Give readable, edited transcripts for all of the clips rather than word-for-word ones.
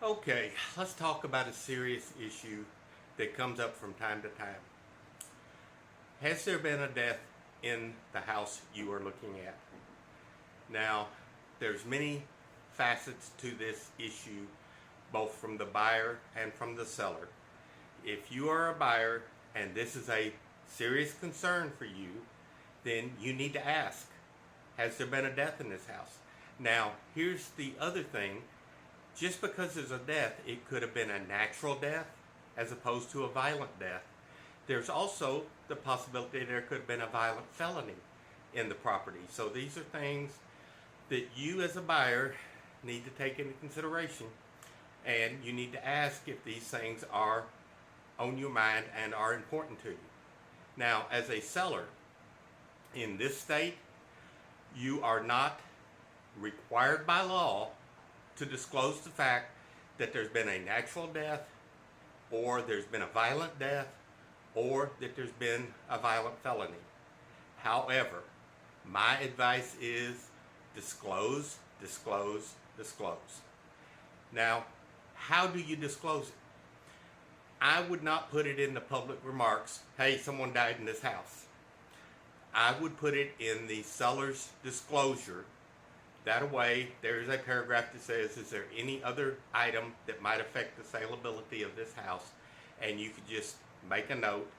Okay, let's talk about a serious issue that comes up from time to time. Has there been a death in the house you are looking at? Now, there's many facets to this issue, both from the buyer and from the seller. If you are a buyer and this is a serious concern for you, then you need to ask, has there been a death in this house? Now, here's the other thing. Just because there's a death, it could have been a natural death as opposed to a violent death. There's also the possibility there could have been a violent felony in the property. So these are things that you as a buyer need to take into consideration, and you need to ask if these things are on your mind and are important to you. Now, as a seller in this state, you are not required by law to disclose the fact that there's been a natural death, or there's been a violent death, or that there's been a violent felony. However, my advice is disclose, disclose, disclose. Now, how do you disclose it? I would not put it in the public remarks, hey, someone died in this house. I would put it in the seller's disclosure. That way, there is a paragraph that says, is there any other item that might affect the saleability of this house? And you could just make a note,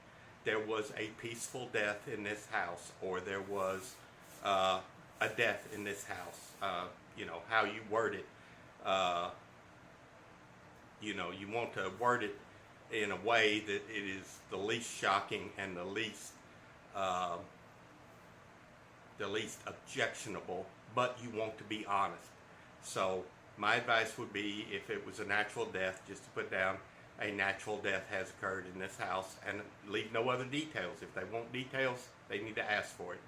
there was a peaceful death in this house, or there was a death in this house. How you word it. You want to word it in a way that it is the least shocking and the least objectionable, but you want to be honest. So my advice would be, if it was a natural death, just to put down a natural death has occurred in this house, and leave no other details. If they want details, they need to ask for it.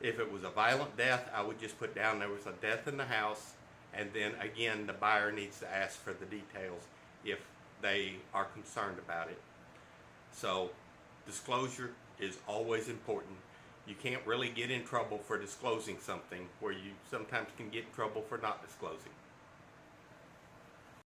If it was a violent death, I would just put down there was a death in the house, and then again the buyer needs to ask for the details if they are concerned about it. So disclosure is always important. You can't really get in trouble for disclosing something, where you sometimes can get in trouble for not disclosing.